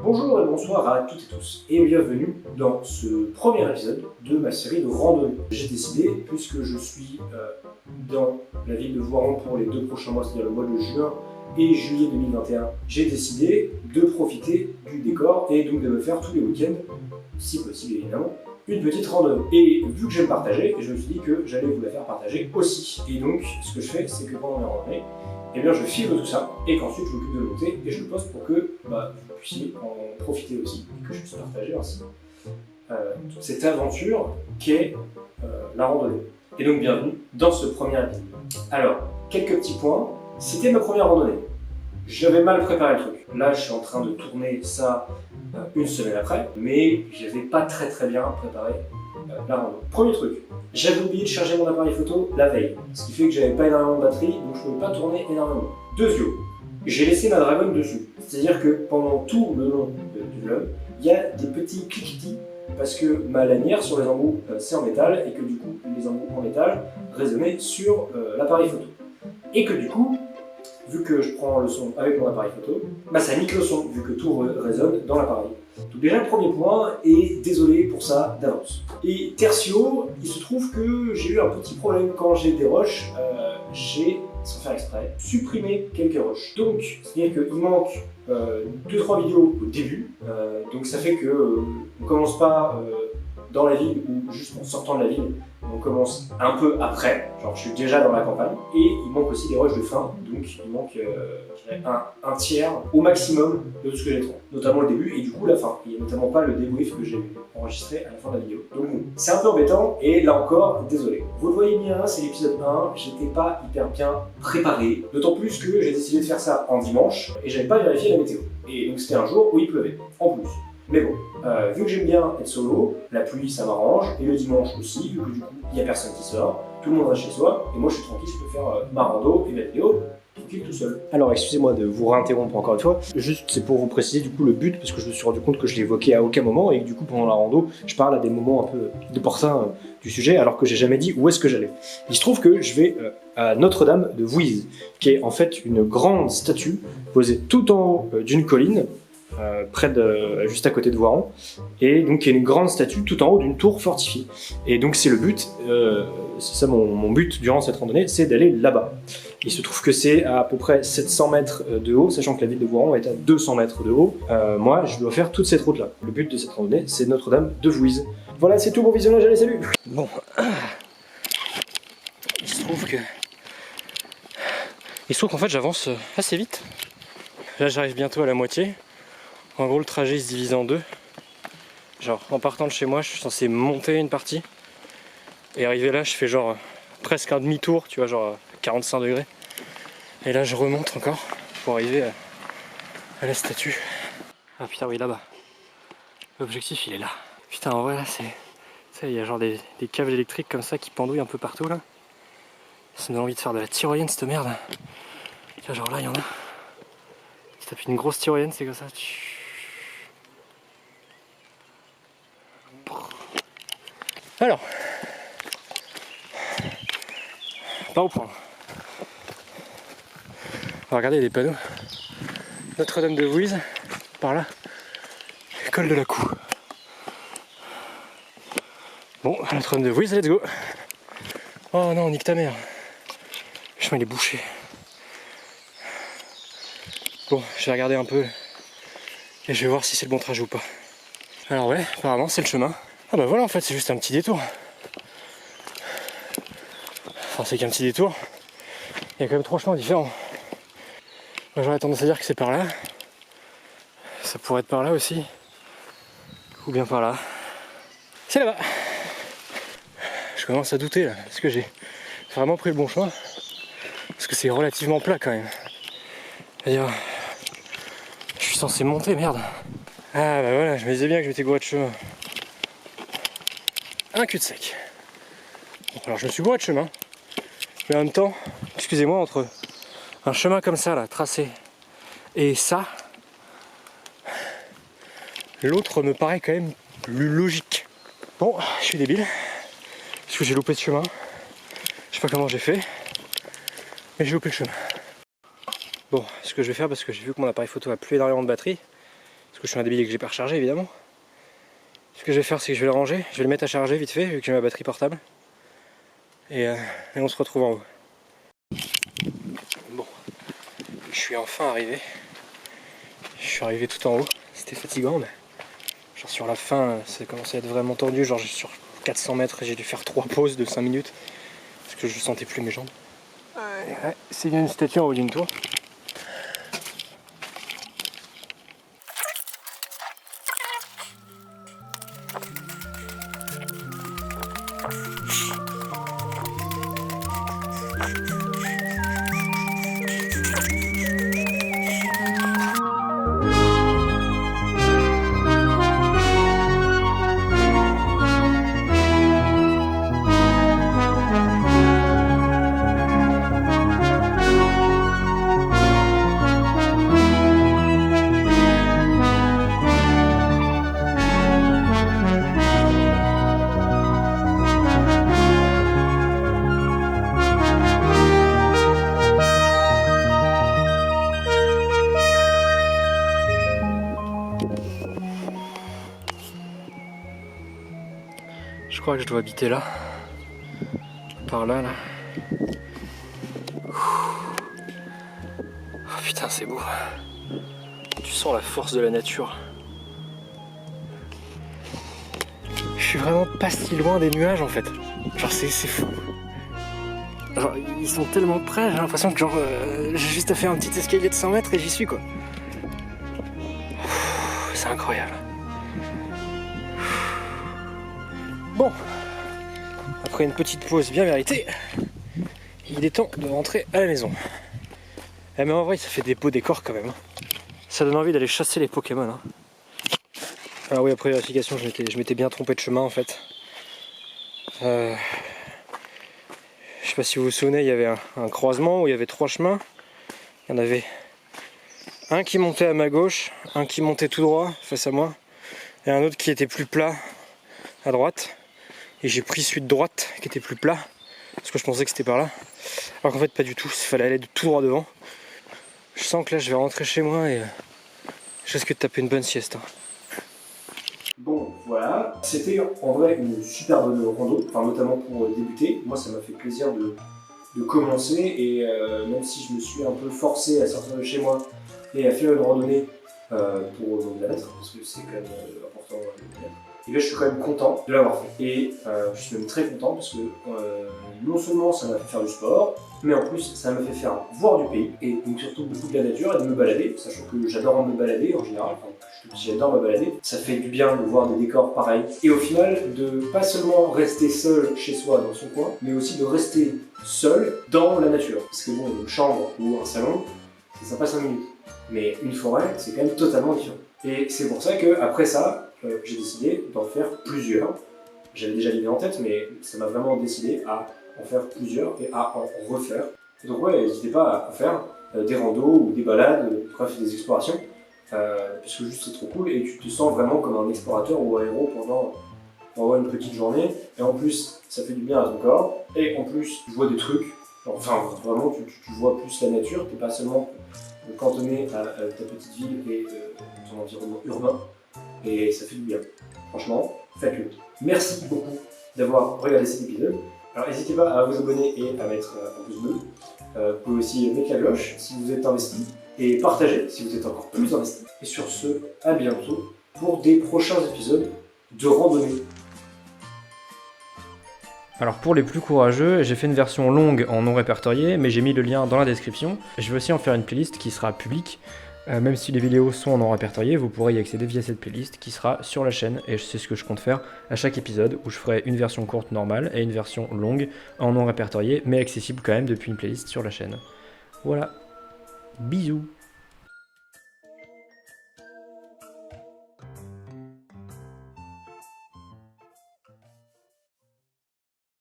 Bonjour et bonsoir à toutes et tous et bienvenue dans ce premier épisode de ma série de randonnées. J'ai décidé, puisque je suis dans la ville de Voiron pour les 2 prochains mois, c'est-à-dire le mois de juin et juillet 2021, j'ai décidé de profiter du décor et donc de me faire tous les week-ends, si possible évidemment, une petite randonnée. Et vu que j'aime partager, je me suis dit que j'allais vous la faire partager aussi. Et donc ce que je fais, c'est que pendant mes randonnées, eh bien je filme tout ça et qu'ensuite je m'occupe de le monter et je le poste pour que vous puissiez en profiter aussi et que je puisse partager ainsi toute cette aventure qu'est la randonnée. Et donc bienvenue dans ce premier épisode. Alors, quelques petits points. C'était ma première randonnée. J'avais mal préparé le truc. Là, je suis en train de tourner ça une semaine après, mais j'avais pas très bien préparé la randonnée. Premier truc, j'avais oublié de charger mon appareil photo la veille, ce qui fait que j'avais pas énormément de batterie, donc je pouvais pas tourner énormément. Deuxième, j'ai laissé ma Dragon dessus. C'est-à-dire que pendant tout le long du vlog, il y a des petits cliquetis parce que ma lanière sur les embouts c'est en métal et que du coup les embouts en métal résonnaient sur l'appareil photo. Et que du coup, vu que je prends le son avec mon appareil photo, ça nique le son vu que tout résonne dans l'appareil. Donc déjà le premier point, et désolé pour ça d'avance. Et tertio, il se trouve que j'ai eu un petit problème quand j'ai des rushs, j'ai, sans faire exprès, supprimé quelques rushs. Donc, c'est-à-dire qu'il manque 2-3 vidéos au début, donc ça fait que on commence pas dans la ville ou juste en sortant de la ville, on commence un peu après, genre je suis déjà dans la campagne, et il manque aussi des rushs de fin, donc il manque un tiers au maximum de tout ce que j'ai trouvé, notamment le début et du coup la fin. Il n'y a notamment pas le débrief que j'ai enregistré à la fin de la vidéo. Donc bon, c'est un peu embêtant, et là encore, désolé. Vous le voyez bien, c'est l'épisode 1, j'étais pas hyper bien préparé, d'autant plus que j'ai décidé de faire ça en dimanche, et j'avais pas vérifié la météo. Et donc c'était un jour où il pleuvait, en plus. Mais bon, vu que j'aime bien être solo, la pluie ça m'arrange, et le dimanche aussi, vu que du coup il n'y a personne qui sort, tout le monde reste chez soi, et moi je suis tranquille, je peux faire ma rando et ma vidéo tranquille tout seul. Alors excusez-moi de vous réinterrompre encore une fois, juste c'est pour vous préciser du coup le but, parce que je me suis rendu compte que je l'évoquais à aucun moment, et que du coup pendant la rando, je parle à des moments un peu opportuns du sujet, alors que j'ai jamais dit où est-ce que j'allais. Il se trouve que je vais à Notre-Dame de Vouise, qui est en fait une grande statue posée tout en haut d'une colline, juste à côté de Voiron, et donc il y a une grande statue tout en haut d'une tour fortifiée. Et donc c'est le but, c'est ça mon but durant cette randonnée, c'est d'aller là-bas. Il se trouve que c'est à peu près 700 mètres de haut, sachant que la ville de Voiron est à 200 mètres de haut. Moi, je dois faire toute cette route-là. Le but de cette randonnée, c'est Notre-Dame de Vouise. Voilà, c'est tout, bon visionnage, allez, salut. Bon, il se trouve qu'en fait j'avance assez vite. Là, j'arrive bientôt à la moitié. En gros, le trajet il se divise en deux. Genre, en partant de chez moi, je suis censé monter une partie. Et arrivé là, je fais genre presque un demi-tour, tu vois, genre 45 degrés. Et là, je remonte encore pour arriver à la statue. Ah putain, oui, là-bas. L'objectif, il est là. Putain, en vrai, là, il y a genre des câbles électriques comme ça qui pendouillent un peu partout, là. Ça me donne envie de faire de la tyrolienne, cette merde. Tiens, genre là, il y en a. Tu tapes une grosse tyrolienne, c'est comme ça. Alors, par où prendre? On va regarder les panneaux. Notre-Dame de Vouise, par là, col de la Coue. Bon, Notre-Dame de Vouise, let's go. Oh non, nique ta mère. Le chemin il est bouché. Bon, je vais regarder un peu et je vais voir si c'est le bon trajet ou pas. Alors ouais, apparemment c'est le chemin. Ah bah voilà, en fait c'est juste un petit détour. Enfin c'est qu'un petit détour. Il y a quand même 3 chemins différents. Moi j'aurais tendance à dire que c'est par là. Ça pourrait être par là aussi. Ou bien par là. C'est là-bas. Je commence à douter là. Est-ce que j'ai vraiment pris le bon chemin? Parce que c'est relativement plat quand même. C'est-à-dire, je suis censé monter, merde. Ah bah voilà, je me disais bien que je m'étais gouré de chemin. Un cul-de-sac. Bon, alors je me suis gouré de chemin. Mais en même temps, excusez-moi, entre un chemin comme ça là, tracé, et ça, l'autre me paraît quand même plus logique. Bon, je suis débile. Parce que j'ai loupé de chemin. Je sais pas comment j'ai fait. Mais j'ai loupé le chemin. Bon, ce que je vais faire, parce que j'ai vu que mon appareil photo a plus énormément de batterie, parce que je suis un débile et que j'ai pas rechargé évidemment. Ce que je vais faire, c'est que je vais le ranger, je vais le mettre à charger vite fait vu que j'ai ma batterie portable. Et on se retrouve en haut. Bon, je suis enfin arrivé. Je suis arrivé tout en haut. C'était fatigant, mais genre sur la fin, ça commençait à être vraiment tendu. Genre sur 400 mètres, j'ai dû faire 3 pauses de 5 minutes parce que je sentais plus mes jambes. Ouais, c'est une statue en haut d'une tour. Je crois que je dois habiter là. Par là, là. Oh putain, c'est beau. Tu sens la force de la nature. Je suis vraiment pas si loin des nuages en fait. Genre c'est fou. Genre, ils sont tellement près, j'ai l'impression que genre j'ai juste à faire un petit escalier de 100 mètres et j'y suis quoi. C'est incroyable. Bon, après une petite pause bien méritée, il est temps de rentrer à la maison. Eh, mais en vrai ça fait des beaux décors quand même. Ça donne envie d'aller chasser les Pokémon. Hein. Ah oui, après vérification, je m'étais bien trompé de chemin en fait. Je sais pas si vous vous souvenez, il y avait un croisement où il y avait 3 chemins. Il y en avait un qui montait à ma gauche, un qui montait tout droit face à moi, et un autre qui était plus plat à droite. Et j'ai pris celui de droite qui était plus plat, parce que je pensais que c'était par là. Alors qu'en fait pas du tout, il fallait aller tout droit devant. Je sens que là je vais rentrer chez moi et je risque de taper une bonne sieste. Hein. Bon, voilà. C'était en vrai une super bonne rando, enfin, notamment pour débuter. Moi, ça m'a fait plaisir de commencer et même si je me suis un peu forcé à sortir de chez moi et à faire une randonnée pour mon bien-être, parce que c'est quand même important le bien-être, et bien je suis quand même content de l'avoir fait. Et je suis même très content parce que non seulement ça m'a fait faire du sport, mais en plus ça m'a fait faire voir du pays et donc surtout beaucoup de la nature et de me balader, sachant que j'adore me balader en général, enfin, j'adore me balader. Ça fait du bien de voir des décors pareils et au final de pas seulement rester seul chez soi dans son coin, mais aussi de rester seul dans la nature. Parce que bon, une chambre ou un salon, c'est sympa 5 minutes, mais une forêt c'est quand même totalement différent. Et c'est pour ça que après ça, j'ai décidé d'en faire plusieurs. J'avais déjà l'idée en tête, mais ça m'a vraiment décidé à en faire plusieurs et à en refaire. Et donc ouais, n'hésitez pas à faire des randos ou des balades, bref des explorations, parce que juste c'est trop cool et tu te sens vraiment comme un explorateur ou un héros pendant une petite journée. Et en plus, ça fait du bien à ton corps. Et en plus, tu vois des trucs. Enfin, vraiment, tu vois plus la nature. T'es pas seulement cantonné à ta petite ville et ton environnement urbain. Et ça fait du bien. Franchement, faites-le. Merci beaucoup d'avoir regardé cet épisode. Alors n'hésitez pas à vous abonner et à mettre un pouce bleu. Vous pouvez aussi mettre la cloche si vous êtes investi et partager si vous êtes encore plus investi. Et sur ce, à bientôt pour des prochains épisodes de randonnée. Alors pour les plus courageux, j'ai fait une version longue en non répertorié, mais j'ai mis le lien dans la description. Je vais aussi en faire une playlist qui sera publique. Même si les vidéos sont en non répertorié, vous pourrez y accéder via cette playlist qui sera sur la chaîne et c'est ce que je compte faire à chaque épisode où je ferai une version courte normale et une version longue en non répertorié mais accessible quand même depuis une playlist sur la chaîne. Voilà, bisous.